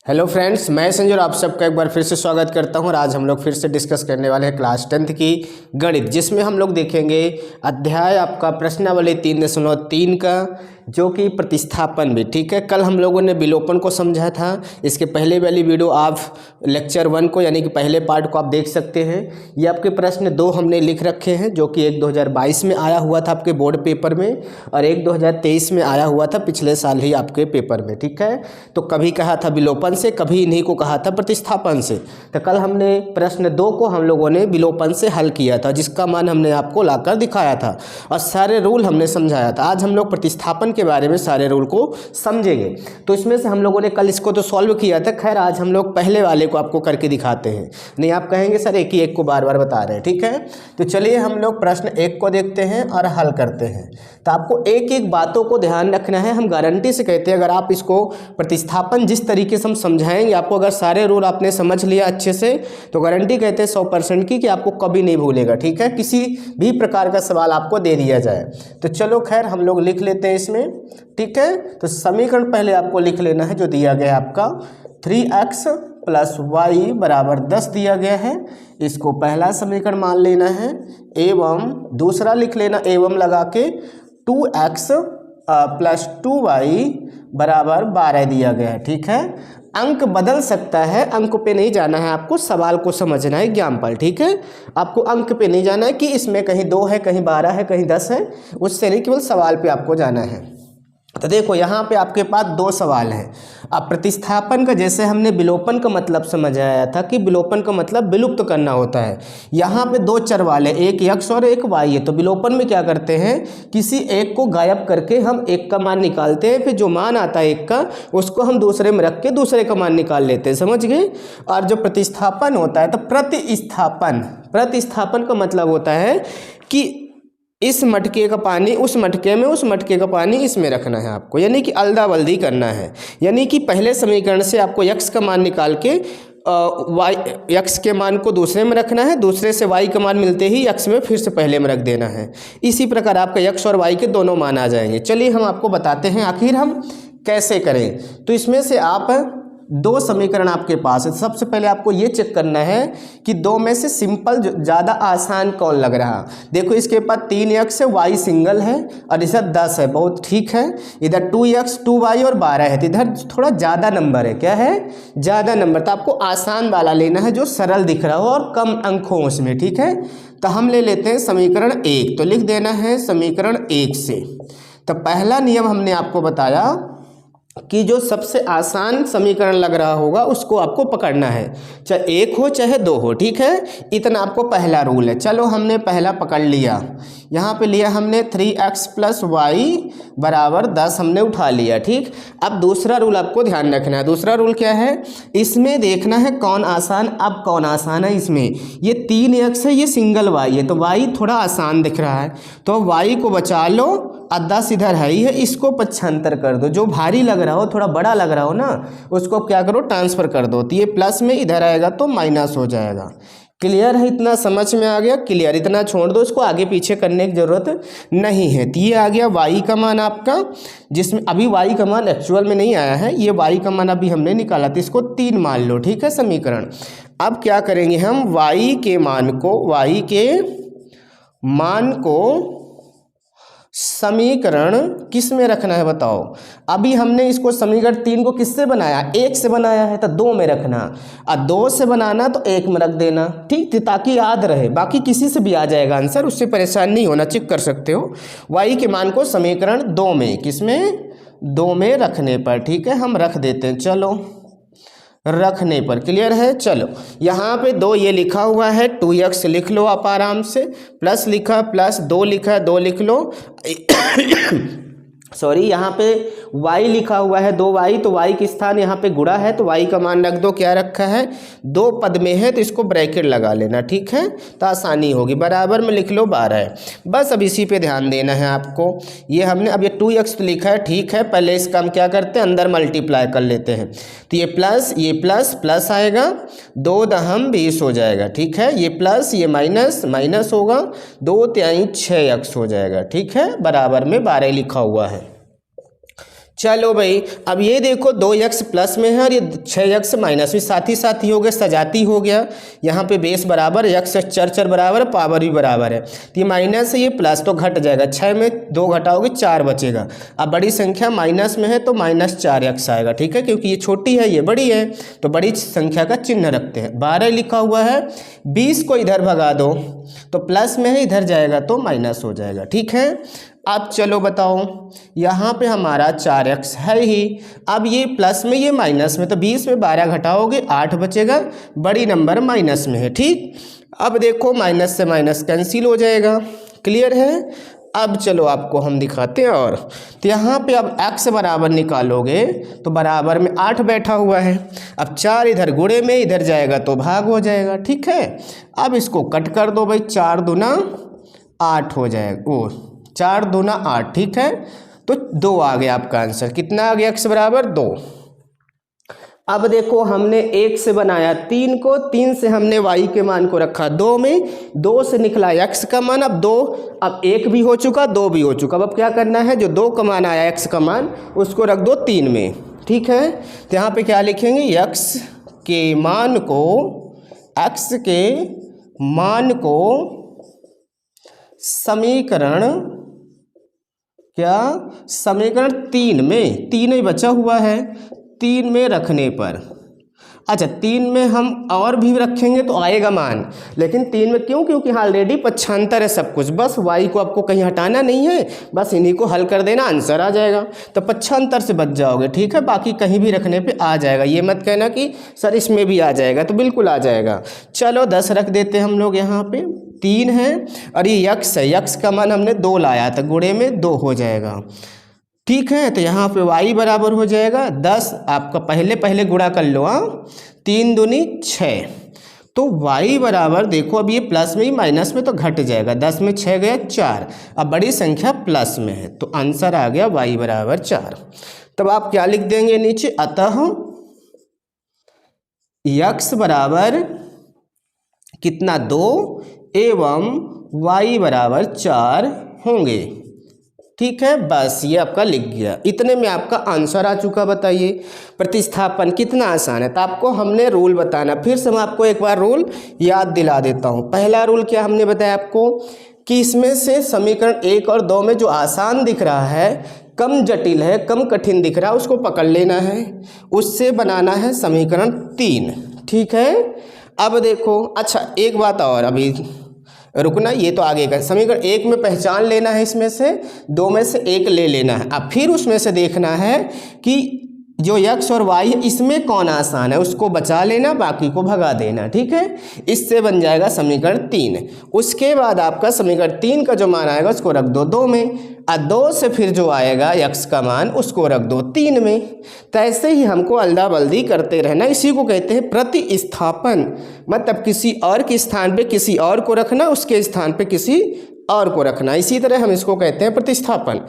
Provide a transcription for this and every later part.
Hello friends, मैं संजय और आप सबका एक बार फिर से स्वागत करता हूं। और आज हम लोग फिर से डिस्कस करने वाले हैं क्लास 10th की गणित, जिसमें हम लोग देखेंगे अध्याय आपका प्रश्नावली 3.3 का, जो कि प्रतिस्थापन भी। ठीक है, कल हम लोगों ने विलोपन को समझा था। इसके पहले वाली वीडियो आप लेक्चर 1 को यानी कि पहले पार्ट को आप देख सकते हैं। ये आपके प्रश्न 2 हमने लिख रखे हैं, जो कि एक 2022 में आया हुआ था आपके बोर्ड पेपर में, और एक 2023 में आया हुआ था पिछले साल ही आपके पेपर में। ठीक है, तो कभी कहा था विलोपन से, कभी इन्हीं को कहा था प्रतिस्थापन से। तो कल हमने प्रश्न 2 को हम लोगों ने विलोपन से हल किया था, जिसका मान हमने आपको लाकर दिखाया था और सारे रूल हमने समझाया था। आज हम लोग प्रतिस्थापन के बारे में सारे रूल को समझेंगे। तो इसमें से हम लोगों ने कल इसको तो सॉल्व किया था। खैर, आज हम लोग पहले वाले को आपको करके दिखाते हैं। नहीं, आप कहेंगे सर एक ही एक को बार बार बता रहे हैं। ठीक है, तो चलिए हम लोग प्रश्न 1 को देखते हैं और हल करते हैं। तो आपको एक एक बातों को ध्यान रखना है। हम गारंटी से कहते हैं, अगर आप इसको प्रतिस्थापन जिस तरीके से हम समझाएंगे आपको, अगर सारे रूल आपने समझ लिया अच्छे से, तो गारंटी कहते हैं 100% की कि आपको कभी नहीं भूलेगा। ठीक है, किसी भी प्रकार का सवाल आपको दे दिया जाए तो चलो खैर हम लोग लिख लेते हैं इसमें। ठीक है, तो समीकरण पहले आपको लिख लेना है जो दिया गया है आपका 3x + y = 10 दिया गया है। इसको पहला समीकरण मान लेना है, एवं दूसरा लिख लेना एवं लगा के 2x + 2y = 12 दिया गया है। ठीक है, अंक बदल सकता है, अंक पे नहीं जाना है आपको, सवाल को समझना है एग्जाम्पल। ठीक है, आपको अंक पे नहीं जाना है कि इसमें कहीं 2 है, कहीं 12 है, कहीं 10 है, उससे नहीं, केवल सवाल पे आपको जाना है। तो देखो यहाँ पे आपके पास 2 सवाल हैं। अब प्रतिस्थापन का, जैसे हमने विलोपन का मतलब समझाया था कि विलोपन का मतलब विलुप्त करना होता है। यहाँ पे 2 चर वाले, एक x और एक y है। तो विलोपन में क्या करते हैं, किसी एक को गायब करके हम एक का मान निकालते हैं, फिर जो मान आता है एक का, उसको हम दूसरे में रख के दूसरे का मान निकाल लेते हैं। समझ गए। और जो प्रतिस्थापन होता है, तो प्रतिस्थापन का मतलब होता है कि इस मटके का पानी उस मटके में, उस मटके का पानी इसमें रखना है आपको, यानी कि अलदा बल्दी करना है। यानी कि पहले समीकरण से आपको x का मान निकाल के x के मान को दूसरे में रखना है, दूसरे से y का मान मिलते ही x में फिर से पहले में रख देना है। इसी प्रकार आपका x और y के दोनों मान आ जाएंगे। चलिए हम आपको बताते हैं आखिर हम कैसे करें। तो इसमें से आप 2 समीकरण आपके पास है। सबसे पहले आपको ये चेक करना है कि 2 में से सिंपल ज़्यादा आसान कौन लग रहा। देखो इसके पास 3x है, y सिंगल है, और इधर 10 है, बहुत ठीक है। इधर 2x 2y और 12 है, तो इधर थोड़ा ज़्यादा नंबर है। क्या है, ज़्यादा नंबर। तो आपको आसान वाला लेना है जो सरल दिख रहा हो और कम अंक हो उसमें। ठीक है, तो हम ले लेते हैं समीकरण 1। तो लिख देना है समीकरण 1 से। तो पहला नियम हमने आपको बताया कि जो सबसे आसान समीकरण लग रहा होगा उसको आपको पकड़ना है, चाहे 1 हो चाहे 2 हो। ठीक है, इतना आपको पहला रूल है। चलो हमने पहला पकड़ लिया, यहाँ पे लिया हमने 3x + y = 10 हमने उठा लिया। ठीक, अब दूसरा रूल आपको ध्यान रखना है। दूसरा रूल क्या है, इसमें देखना है कौन आसान। अब कौन आसान है इसमें, ये 3x है, ये सिंगल y है, तो y थोड़ा आसान दिख रहा है, तो y को बचा लो और 10 इधर है ही है, इसको 75 कर दो। जो भारी लग रहा हो, थोड़ा बड़ा लग रहा हो ना, उसको क्या करो, ट्रांसफ़र कर दो। तो ये प्लस में इधर आएगा तो माइनस हो जाएगा। क्लियर है, इतना समझ में आ गया। क्लियर, इतना छोड़ दो, इसको आगे पीछे करने की ज़रूरत नहीं है। तो ये आ गया y का मान आपका, जिसमें अभी y का मान एक्चुअल में नहीं आया है, ये y का मान अभी हमने निकाला, तो इसको 3 मान लो। ठीक है, समीकरण। अब क्या करेंगे हम, y के मान को समीकरण किस में रखना है बताओ। अभी हमने इसको समीकरण 3 को किससे बनाया, 1 से बनाया है, तो 2 में रखना, और 2 से बनाना तो 1 में रख देना। ठीक, ताकि याद रहे। बाकी किसी से भी आ जाएगा आंसर, उससे परेशान नहीं होना, चेक कर सकते हो। y के मान को समीकरण 2 में, किसमें, 2 में रखने पर। ठीक है, हम रख देते हैं, चलो रखने पर। क्लियर है। चलो यहाँ पे 2 ये लिखा हुआ है, 2x लिख लो आप आराम से, प्लस लिखा, प्लस 2 लिखा, 2 लिख लो। सॉरी, यहाँ पे y लिखा हुआ है 2y, तो y के स्थान यहाँ पे गुणा है, तो y का मान रख दो। क्या रखा है, 2 पद में है, तो इसको ब्रैकेट लगा लेना। ठीक है, तो आसानी होगी। बराबर में लिख लो 12 है। बस अब इसी पे ध्यान देना है आपको। ये हमने अब ये 2x लिखा है, ठीक है। पहले इसका हम क्या करते हैं, अंदर मल्टीप्लाई कर लेते हैं। तो ये प्लस प्लस आएगा, 2 दहम 20 हो जाएगा। ठीक है, ये प्लस, ये माइनस, माइनस होगा, 2 तिहाई 6x हो जाएगा। ठीक है, बराबर में 12 लिखा हुआ है। चलो भाई, अब ये देखो 2x प्लस में है और ये 6x माइनस में, साथ ही हो गया, सजाती हो गया। यहाँ पे बेस बराबर, x चर बराबर, पावर भी बराबर है। तो ये माइनस है, ये प्लस, तो घट जाएगा। 6 में 2 घटाओगे 4 बचेगा। अब बड़ी संख्या माइनस में है तो -4x आएगा, ठीक है, क्योंकि ये छोटी है ये बड़ी है, तो बड़ी संख्या का चिन्ह रखते हैं। 12 लिखा हुआ है, 20 को इधर भगा दो तो प्लस में है, इधर जाएगा तो माइनस हो जाएगा, ठीक है। अब चलो बताओ, यहाँ पे हमारा 4x है ही, अब ये प्लस में ये माइनस में, तो 20 में 12 घटाओगे 8 बचेगा, बड़ी नंबर माइनस में है, ठीक। अब देखो माइनस से माइनस कैंसिल हो जाएगा, क्लियर है। अब चलो आपको हम दिखाते हैं। और तो यहाँ पे अब x बराबर निकालोगे तो बराबर में 8 बैठा हुआ है। अब 4 इधर गुणे में, इधर जाएगा तो भाग हो जाएगा, ठीक है। अब इसको कट कर दो भाई, 4 दूना 8 हो जाएगा, 4 दूना 8, ठीक है। तो 2 आ गया आपका आंसर। कितना आ गया x बराबर 2। अब देखो हमने 1 से बनाया 3 को, 3 से हमने y के मान को रखा 2 में, 2 से निकला x का मान, अब 2, अब 1 भी हो चुका 2 भी हो चुका। अब क्या करना है, जो 2 का मान आया x का मान उसको रख दो 3 में, ठीक है। तो यहाँ पे क्या लिखेंगे, x के मान को समीकरण 3 में, 3 ही बचा हुआ है, 3 में रखने पर, अच्छा 3 में हम और भी रखेंगे तो आएगा मान, लेकिन 3 में क्यों, क्योंकि ऑलरेडी पक्षांतर है सब कुछ, बस y को आपको कहीं हटाना नहीं है, बस इन्हीं को हल कर देना, आंसर आ जाएगा। तो पक्षांतर से बच जाओगे, ठीक है, बाकी कहीं भी रखने पे आ जाएगा। ये मत कहना कि सर इसमें भी आ जाएगा, तो बिल्कुल आ जाएगा। चलो 10 रख देते हैं हम लोग, यहाँ पे 3 है और ये x है, x का मान हमने 2 लाया था, गुणे में 2 हो जाएगा, ठीक है। तो यहाँ पे y बराबर हो जाएगा 10, आपका पहले गुणा कर लो, 3 दूनी 6, तो y बराबर देखो, अब ये प्लस में ही माइनस में तो घट जाएगा, 10 में 6 गया 4, अब बड़ी संख्या प्लस में है तो आंसर आ गया y बराबर 4। तब आप क्या लिख देंगे नीचे, अतः x बराबर कितना 2 एवं y बराबर 4 होंगे, ठीक है। बस ये आपका लिख गया, इतने में आपका आंसर आ चुका। बताइए प्रतिस्थापन कितना आसान है। तो आपको हमने रूल बताना, फिर से मैं आपको एक बार रूल याद दिला देता हूँ। पहला रूल क्या हमने बताया आपको, कि इसमें से समीकरण 1 और 2 में जो आसान दिख रहा है, कम जटिल है, कम कठिन दिख रहा है, उसको पकड़ लेना है, उससे बनाना है समीकरण 3, ठीक है। अब देखो, अच्छा एक बात और, अभी रुकना, ये तो आगे का समीकरण 1 में पहचान लेना है, इसमें से 2 में से 1 ले लेना है। अब फिर उसमें से देखना है कि जो x और y है इसमें कौन आसान है, उसको बचा लेना, बाकी को भगा देना, ठीक है। इससे बन जाएगा समीकरण 3। उसके बाद आपका समीकरण 3 का जो मान आएगा उसको रख दो 2 में, और 2 से फिर जो आएगा x का मान उसको रख दो 3 में। तो ऐसे ही हमको अल्दा बल्दी करते रहना, इसी को कहते हैं प्रतिस्थापन। मतलब किसी और के स्थान पे किसी और को रखना, उसके स्थान पे किसी और को रखना, इसी तरह हम इसको कहते हैं प्रतिस्थापन।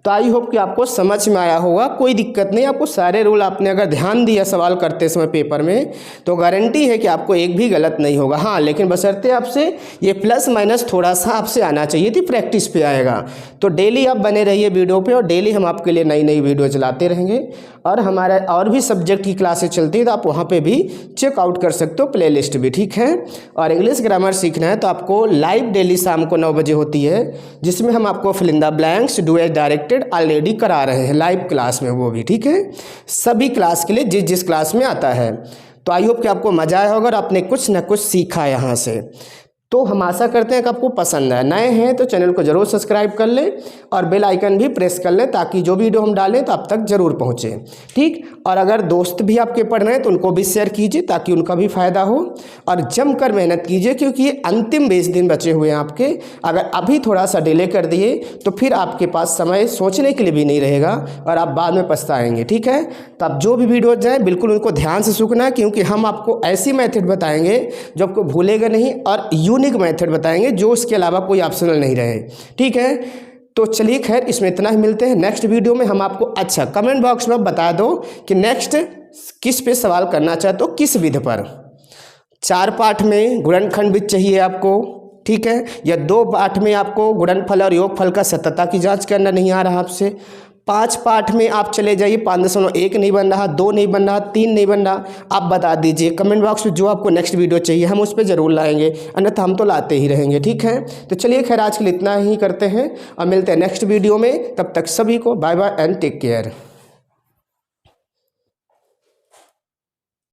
तो आई होप कि आपको समझ में आया होगा, कोई दिक्कत नहीं। आपको सारे रूल आपने अगर ध्यान दिया सवाल करते समय पेपर में, तो गारंटी है कि आपको एक भी गलत नहीं होगा। हाँ, लेकिन बशर्ते आपसे ये प्लस माइनस थोड़ा सा आपसे आना चाहिए थी, प्रैक्टिस पे आएगा। तो डेली आप बने रहिए वीडियो पे, और डेली हम आपके लिए नई नई वीडियो चलाते रहेंगे। और हमारा और भी सब्जेक्ट की क्लासेस चलती है, तो आप वहाँ पर भी चेकआउट कर सकते हो, प्ले लिस्ट भी, ठीक है। और इंग्लिश ग्रामर सीखना है तो आपको लाइव डेली शाम को 9 बजे होती है, जिसमें हम आपको fill in the blanks, do as directed already करा रहे हैं लाइव क्लास में, वो भी, ठीक है। सभी क्लास के लिए जिस क्लास में आता है। तो आई होप कि आपको मजा आया होगा और आपने कुछ ना कुछ सीखा यहाँ से। तो हम आशा करते हैं कि आपको पसंद है। नए हैं तो चैनल को जरूर सब्सक्राइब कर लें और बेल आइकन भी प्रेस कर लें, ताकि जो वीडियो हम डालें तो आप तक जरूर पहुँचे, ठीक। और अगर दोस्त भी आपके पढ़ रहे हैं तो उनको भी शेयर कीजिए, ताकि उनका भी फ़ायदा हो। और जमकर मेहनत कीजिए, क्योंकि ये अंतिम 20 दिन बचे हुए हैं आपके। अगर अभी थोड़ा सा डिले कर दिए तो फिर आपके पास समय सोचने के लिए भी नहीं रहेगा और आप बाद में पछताएंगे, ठीक है। तो आप जो भी वीडियो जाए बिल्कुल उनको ध्यान से सीखना, क्योंकि हम आपको ऐसी मेथड बताएंगे जो आपको भूलेगा नहीं, और यूनिक मेथड बताएंगे जो उसके अलावा कोई ऑप्शनल नहीं रहे, ठीक है। तो चलिए खैर, इसमें इतना ही, मिलते हैं नेक्स्ट वीडियो में। हम आपको, अच्छा कमेंट बॉक्स में बता दो कि नेक्स्ट किस पे सवाल करना चाहते हो, किस विधि पर। 4 पाठ में गुणनखंड विधि चाहिए आपको, ठीक है, या 2 पाठ में आपको गुणनफल और योगफल का सत्यता की जांच करना नहीं आ रहा आपसे, 5 पार्ट में आप चले जाइए, 5.1 नहीं बन रहा, 2 नहीं बन रहा, 3 नहीं बन रहा, आप बता दीजिए कमेंट बॉक्स में जो आपको नेक्स्ट वीडियो चाहिए, हम उस पर ज़रूर लाएंगे, अन्यथा हम तो लाते ही रहेंगे। ठीक है, तो चलिए खैर आज के लिए इतना ही करते हैं और मिलते हैं नेक्स्ट वीडियो में। तब तक सभी को bye bye and take care.